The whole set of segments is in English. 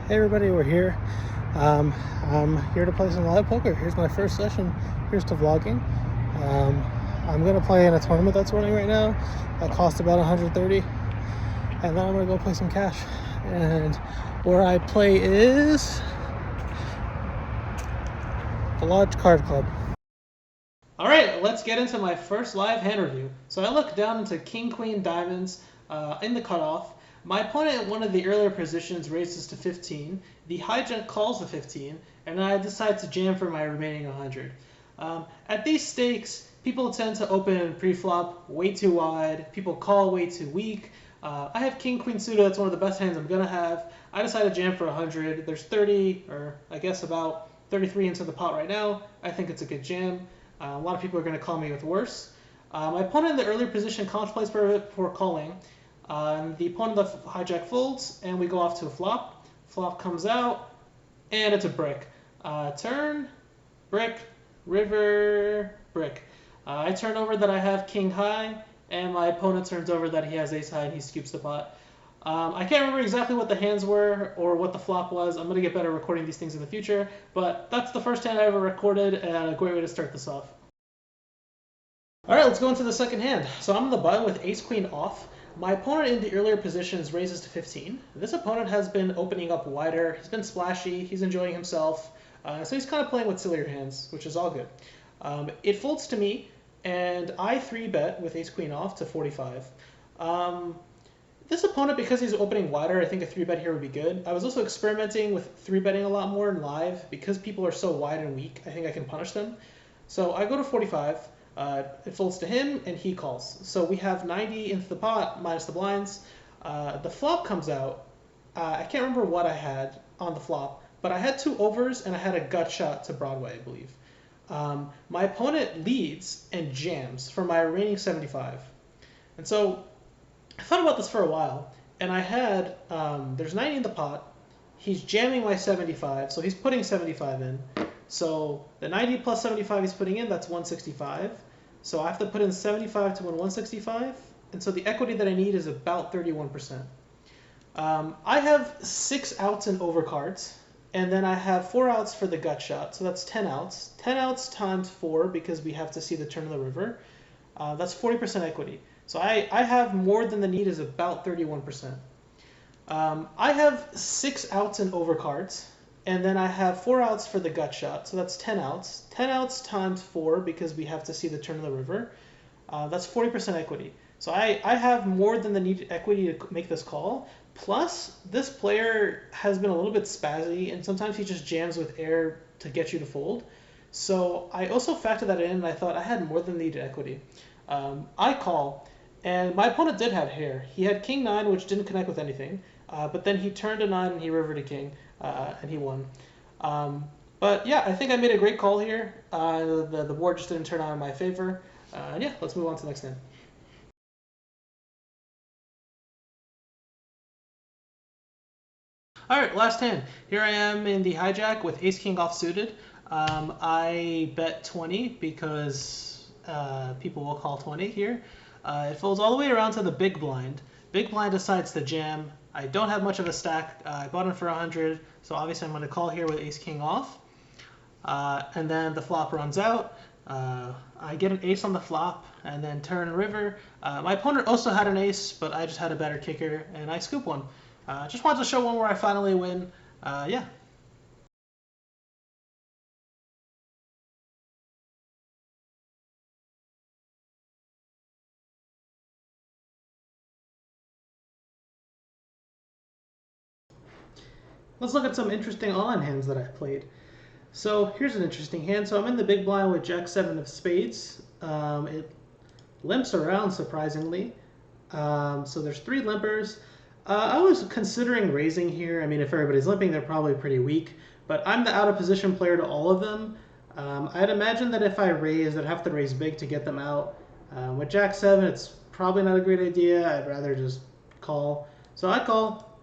Hey everybody, we're here. I'm here to play some live poker. Here's my first session. Here's to vlogging. I'm gonna play in a tournament that's running right now that costs about 130, and then I'm gonna go play some cash. And where I play is the Lodge Card Club. All right, let's get into my first live hand review. So I look down into King Queen Diamonds in the cutoff. My opponent at one of the earlier positions raises to 15. The hijack calls the 15, and I decide to jam for my remaining 100. At these stakes, people tend to open pre-flop way too wide. People call way too weak. I have King Queen suited. That's one of the best hands I'm gonna have. I decided to jam for 100. There's 30, or I guess about 33 into the pot right now. I think it's a good jam. A lot of people are going to call me with worse. My opponent in the earlier position contemplates for calling. The opponent of the hijack folds, and we go off to a flop. Flop comes out, and it's a brick. Turn, brick, river, brick. I turn over that I have king high, and my opponent turns over that he has ace high, and he scoops the pot. I can't remember exactly what the hands were or what the flop was. I'm going to get better recording these things in the future, but that's the first hand I ever recorded, and a great way to start this off. All right, let's go into the second hand. So I'm in the button with ace-queen off. My opponent in the earlier positions raises to 15. This opponent has been opening up wider. He's been splashy. He's enjoying himself. So he's kind of playing with sillier hands, which is all good. It folds to me, and I 3-bet with ace-queen off to 45. This opponent, because he's opening wider, I think a 3-bet here would be good. I was also experimenting with 3-betting a lot more in live. Because people are so wide and weak, I think I can punish them. So I go to 45. It folds to him, and he calls. So we have 90 into the pot, minus the blinds. The flop comes out. I can't remember what I had on the flop, but I had 2 overs, and I had a gut shot to Broadway, I believe. My opponent leads and jams for my remaining 75. And so I thought about this for a while, and I had, there's 90 in the pot. He's jamming my 75, so he's putting 75 in. So the 90 plus 75 he's putting in, that's 165. So I have to put in 75 to win 165. And so the equity that I need is about 31%. I have 6 outs and overcards, and then I have 4 outs for the gut shot. So that's 10 outs. 10 outs times 4, because we have to see the turn of the river. That's 40% equity. So I have more than the need is about 31%. I have 6 outs and overcards, and then I have 4 outs for the gut shot. So that's 10 outs. 10 outs times 4, because we have to see the turn of the river. That's 40% equity. So I have more than the needed equity to make this call. Plus, this player has been a little bit spazzy, and sometimes he just jams with air to get you to fold. So I also factored that in, and I thought I had more than needed equity. I call, and my opponent did have hair. He had king 9, which didn't connect with anything, but then he turned a 9 and he rivered a king, and he won. But yeah, I think I made a great call here. The board just didn't turn out in my favor. And yeah, let's move on to the next hand. All right, last hand. Here I am in the hijack with ace-king off suited. I bet 20 because people will call 20 here. It folds all the way around to the big blind. Big blind decides to jam. I don't have much of a stack. I bought in for 100, so obviously I'm going to call here with ace-king off. And then the flop runs out. I get an ace on the flop, and then turn river. My opponent also had an ace, but I just had a better kicker, and I scoop one. Just wanted to show one where I finally win. Yeah. Let's look at some interesting online hands that I've played. So here's an interesting hand. So I'm in the big blind with Jack 7 of spades. It limps around surprisingly. So there's 3 limpers. I was considering raising here. I mean, if everybody's limping, they're probably pretty weak. But I'm the out of position player to all of them. I'd imagine that if I raise, I'd have to raise big to get them out. With Jack 7, it's probably not a great idea. I'd rather just call. So I call.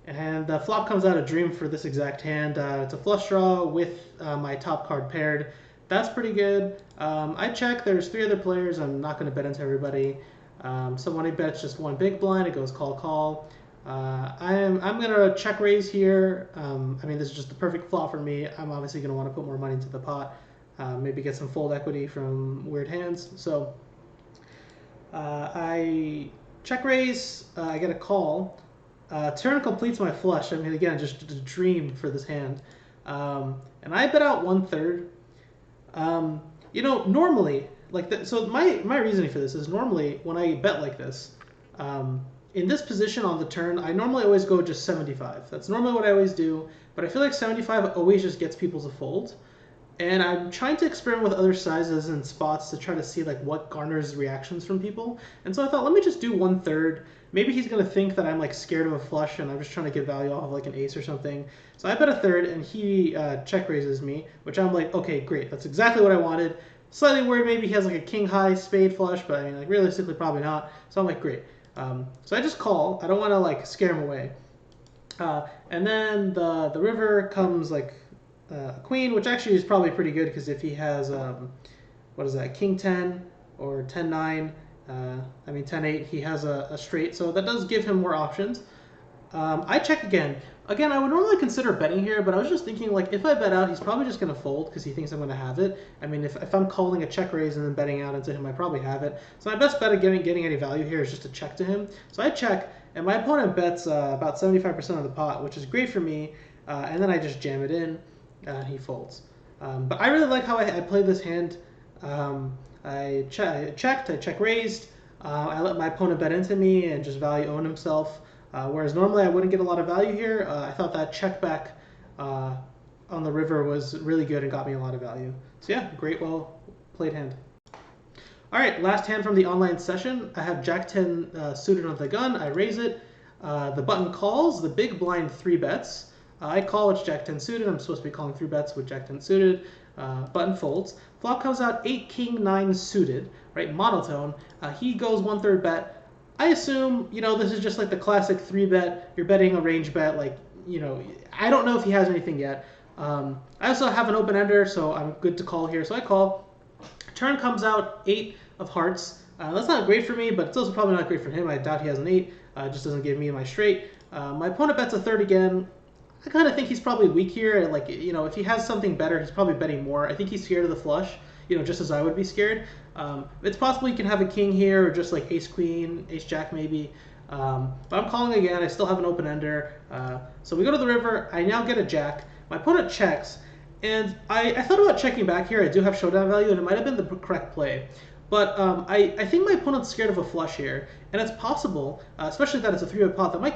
And the flop comes out a dream for this exact hand. It's a flush draw with my top card paired. That's pretty good. I check. There's 3 other players. I'm not going to bet into everybody. So when he bets just 1 big blind, it goes call, call. I'm gonna check raise here. I mean, this is just the perfect flop for me. I'm obviously gonna want to put more money into the pot, maybe get some fold equity from weird hands. So I check raise. I get a call. Turn completes my flush. I mean, again, just a dream for this hand. And I bet out 1/3. Normally, so my reasoning for this is normally when I bet like this, in this position on the turn, I normally always go just 75. That's normally what I always do, but I feel like 75 always just gets people to fold. And I'm trying to experiment with other sizes and spots to try to see like what garners reactions from people. And so I thought, let me just do 1/3. Maybe he's gonna think that I'm like scared of a flush and I'm just trying to get value off of like an ace or something. So I bet 1/3 and he check raises me, which I'm like, okay, great, that's exactly what I wanted. Slightly worried maybe he has like a king high spade flush, but I mean like realistically probably not. So I'm like, great. So I just call. I don't want to like scare him away. And then the river comes like queen, which actually is probably pretty good because if he has what is that, king 10 or 10-9, I mean 10-8, he has a straight, so that does give him more options. I check again. Again, I would normally consider betting here, but I was just thinking, like, if I bet out, he's probably just going to fold because he thinks I'm going to have it. I mean, if I'm calling a check raise and then betting out into him, I probably have it. So my best bet of getting any value here is just to check to him. So I check, and my opponent bets about 75% of the pot, which is great for me. And then I just jam it in, and he folds. But I really like how I played this hand. I checked, I check raised. I let my opponent bet into me and just value own himself. Whereas normally I wouldn't get a lot of value here. I thought that check back on the river was really good and got me a lot of value. So yeah, great, well played hand. All right, last hand from the online session. I have Jack 10 suited on the gun. I raise it. The button calls. The big blind 3 bets. I call, it's Jack 10 suited. I'm supposed to be calling 3 bets with Jack 10 suited. Button folds. Flop comes out 8 king 9 suited, right? Monotone. He goes 1/3 bet. I assume, this is just like the classic 3 bet. You're betting a range bet. Like, I don't know if he has anything yet. I also have an open ender, so I'm good to call here. So I call. Turn comes out 8 of hearts. That's not great for me, but it's also probably not great for him. I doubt he has an 8. It just doesn't give me my straight. My opponent bets 1/3 again. I kind of think he's probably weak here. Like, if he has something better, he's probably betting more. I think he's scared of the flush, just as I would be scared. It's possible you can have a king here or just like ace queen, ace jack maybe. But I'm calling again. I still have an open ender. So we go to the river. I now get a jack. My opponent checks. And I thought about checking back here. I do have showdown value, and it might have been the correct play. But I think my opponent's scared of a flush here, and it's possible, especially that it's a 3-bet pot, that my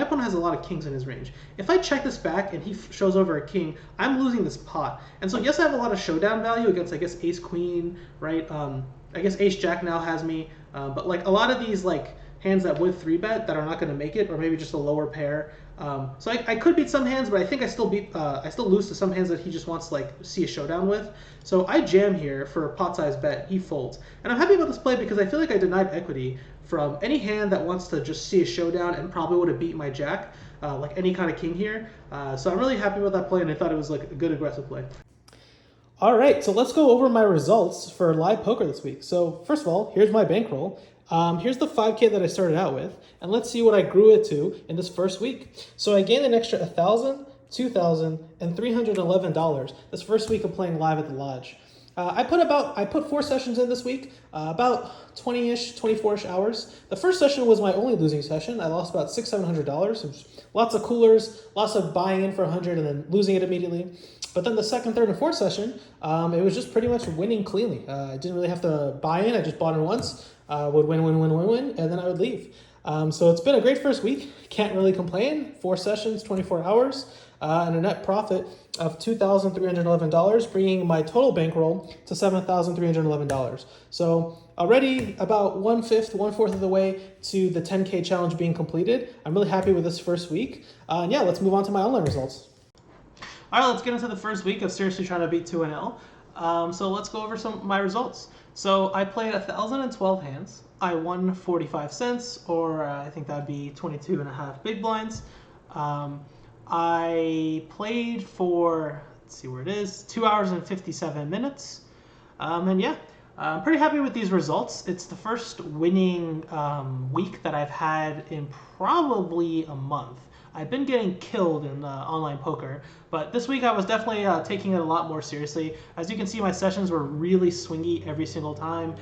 opponent has a lot of kings in his range. If I check this back and he shows over a king, I'm losing this pot. And so yes, I have a lot of showdown value against, I guess, ace queen, right? I guess ace jack now has me, but like a lot of these like hands that would 3-bet that are not going to make it, or maybe just a lower pair. So I could beat some hands, but I think I still lose to some hands that he just wants to like see a showdown with. So I jam here for a pot size bet. He folds, and I'm happy about this play because I feel like I denied equity from any hand that wants to just see a showdown and probably would have beat my jack, like any kind of king here. So I'm really happy with that play, and I thought it was like a good aggressive play. All right, so let's go over my results for live poker this week. So first of all, here's my bankroll. Here's the 5K that I started out with, and let's see what I grew it to in this first week. So I gained an extra $1,000, $2,000, and $311 this first week of playing live at the lodge. I put 4 sessions in this week, about 20-ish, 24-ish hours. The first session was my only losing session. I lost about $600-$700. Lots of coolers, lots of buying in for 100 and then losing it immediately. But then the second, third, and fourth session, it was just pretty much winning cleanly. I didn't really have to buy in. I just bought in once, would win, and then I would leave. So it's been a great first week. Can't really complain. 4 sessions, 24 hours, and a net profit of $2,311, bringing my total bankroll to $7,311. So already about 1/4 of the way to the 10K challenge being completed. I'm really happy with this first week. And yeah, let's move on to my online results. All right, let's get into the first week of seriously trying to beat 2-0. So let's go over some of my results. So I played 1,012 hands. I won 45 cents, or I think that'd be 22.5 big blinds. I played for, let's see where it is, 2 hours and 57 minutes. And yeah, I'm pretty happy with these results. It's the first winning week that I've had in probably a month. I've been getting killed in online poker, but this week I was definitely taking it a lot more seriously. As you can see, my sessions were really swingy every single time.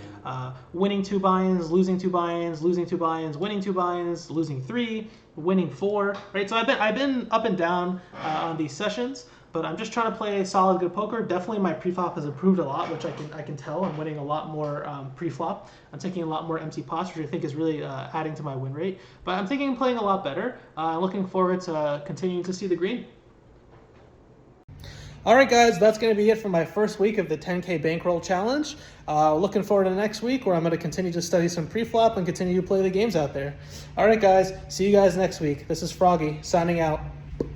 Winning 2 buy-ins, losing 2 buy-ins, losing 2 buy-ins, winning 2 buy-ins, losing 3, winning 4. Right, so I've been up and down on these sessions. But I'm just trying to play solid, good poker. Definitely my pre-flop has improved a lot, which I can tell. I'm winning a lot more pre-flop. I'm taking a lot more empty pots, which I think is really adding to my win rate. But I'm thinking I'm playing a lot better. Looking forward to continuing to see the green. All right, guys, that's going to be it for my first week of the 10K Bankroll Challenge. Looking forward to next week where I'm going to continue to study some pre-flop and continue to play the games out there. All right, guys, see you guys next week. This is Froggy, signing out.